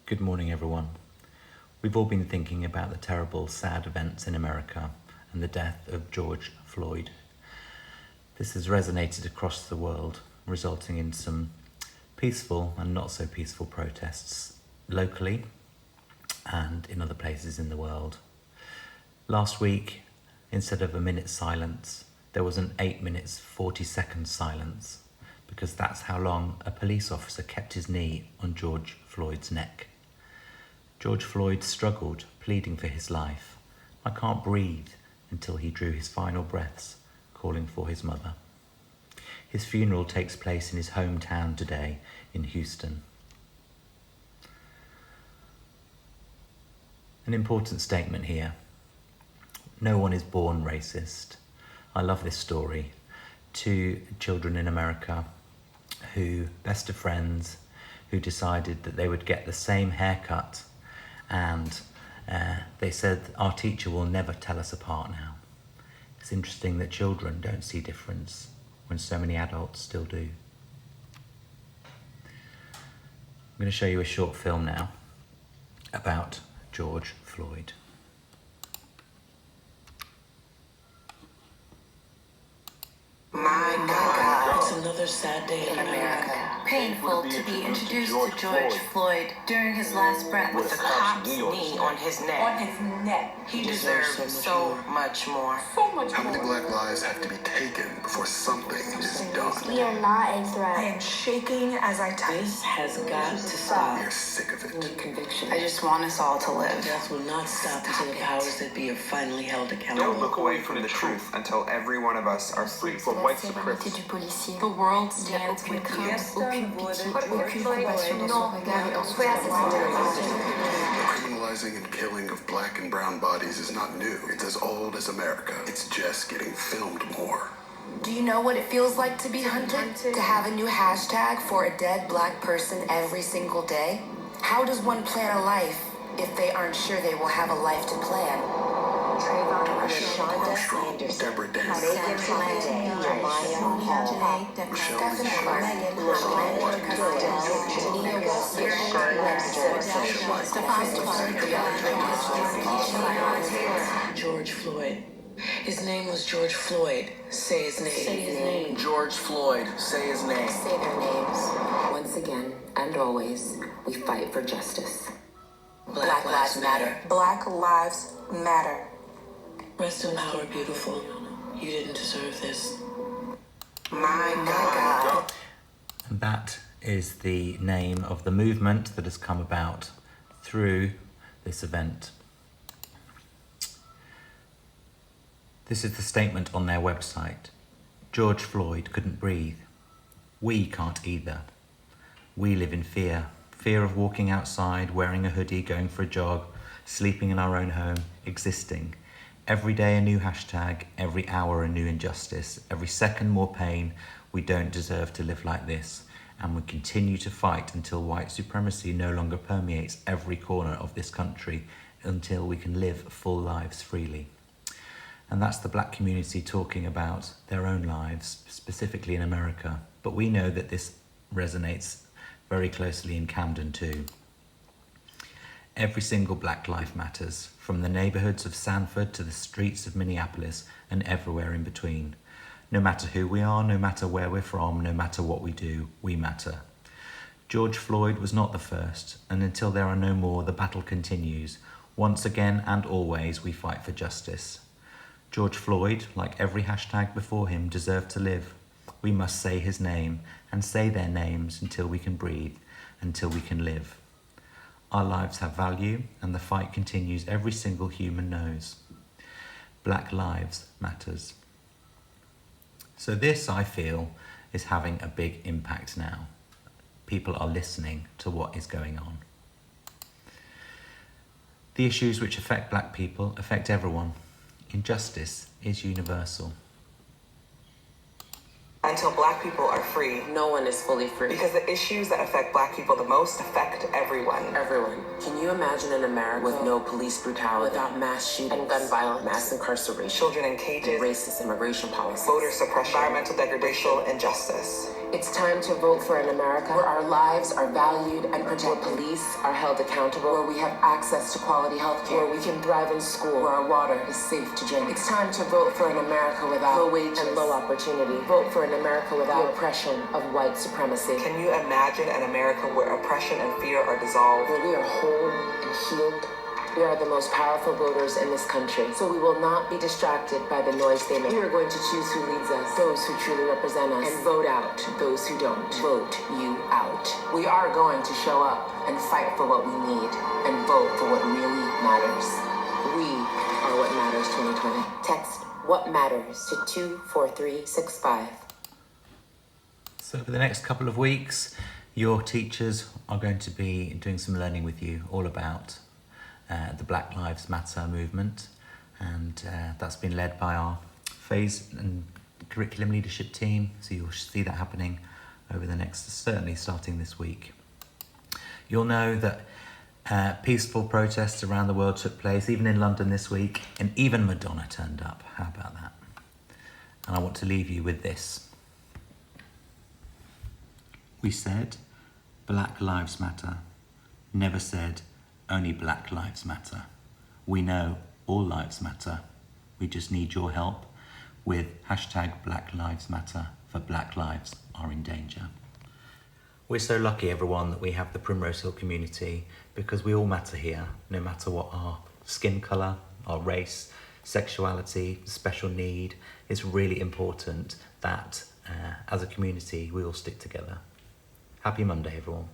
Good morning, everyone. We've all been thinking about the terrible, sad events in America and the death of George Floyd. This has resonated across the world, resulting in some peaceful and not so peaceful protests locally and in other places in the world. Last week, instead of a minute's silence, there was an 8 minutes 40-second silence, because that's how long a police officer kept his knee on George Floyd's neck. George Floyd struggled, pleading for his life. "I can't breathe," until he drew his final breaths, calling for his mother. His funeral takes place in his hometown today in Houston. An important statement here. No one is born racist. I love this story. Two children in America who, best of friends, who decided that they would get the same haircut, and they said, "Our teacher will never tell us apart now." It's interesting that children don't see difference when so many adults still do. I'm going to show you a short film now about George Floyd. My God. It's another sad day in America. Painful to be introduced to George Floyd during his last breath with a cop's knee on his neck. On his neck. He deserves so much more. So much How more. many black lives have to be taken before something is done? We are not a I threat. am shaking as I type. This has got to We stop. are sick of it. With conviction. I just want us all to live. Death will not stop until the powers that be are finally held accountable. Don't look away from the truth until every one of us are free from white supremacy. du policier. The world stands in Aucune pitié, aucune compassion dans son regard et dans son Criminalizing and killing of black and brown bodies is not new. It's as old as America. It's just getting filmed more. Do you know what it feels like to be hunted? To have a new hashtag for a dead black person every single day? How does one plan a life if they aren't sure they will have a life to plan? Armstrong, Deborah Dance, Michelle Lee Clark, George Floyd. His name was George Floyd. Say his name. Say his name. George Floyd, say his name. Say their names. Once again, and always, we fight for justice. Black Lives Matter. Black Lives Matter. Rest in power, beautiful. You didn't deserve this. My God. And that is the name of the movement that has come about through this event. This is the statement on their website. George Floyd couldn't breathe. We can't either. We live in fear. Fear of walking outside, wearing a hoodie, going for a jog, sleeping in our own home, existing. Every day a new hashtag, every hour a new injustice, every second more pain. We don't deserve to live like this, and we continue to fight until white supremacy no longer permeates every corner of this country, until we can live full lives freely. And that's the black community talking about their own lives, specifically in America. But we know that this resonates very closely in Camden too. Every single black life matters, from the neighborhoods of Sanford to the streets of Minneapolis and everywhere in between. No matter who we are, no matter where we're from, no matter what we do, we matter. George Floyd was not the first, and until there are no more, the battle continues. Once again and always, we fight for justice. George Floyd, like every hashtag before him, deserved to live. We must say his name and say their names until we can breathe, until we can live. Our lives have value, and the fight continues. Every single human knows. Black lives matters. So this, I feel, is having a big impact now. People are listening to what is going on. The issues which affect black people affect everyone. Injustice is universal. Until black people are free, No one is fully free. because the issues that affect black people the most affect everyone. Everyone. Can you imagine an America with no police brutality, without mass shootings and gun violence, mass incarceration, Children in cages, racist immigration policies, voter suppression, environmental degradation, injustice. It's time to vote for an America where our lives are valued and protected, where police are held accountable, where we have access to quality health care, where we can thrive in school, where our water is safe to drink. It's time to vote for an America without low wages and low opportunity. Vote for an America without the oppression of white supremacy. Can you imagine an America where oppression and fear are dissolved? Where we are whole and healed. We are the most powerful voters in this country, so we will not be distracted by the noise they make. We are going to choose who leads us, those who truly represent us, and vote out those who don't. Vote you out. We are going to show up and fight for what we need and vote for what really matters. We are what matters 2020. Text what matters to 24365. So for the next couple of weeks, your teachers are going to be doing some learning with you all about the Black Lives Matter movement, and that's been led by our phase and curriculum leadership team, so you'll see that happening over the next, certainly starting this week. You'll know that peaceful protests around the world took place, even in London this week, and even Madonna turned up. How about that? And I want to leave you with this. We said Black Lives Matter, never said only Black Lives Matter. We know all lives matter. We just need your help with hashtag Black Lives Matter, for Black lives are in danger. We're so lucky, everyone, that we have the Primrose Hill community, because we all matter here, no matter what our skin colour, our race, sexuality, special need. It's really important that as a community we all stick together. Happy Monday, everyone.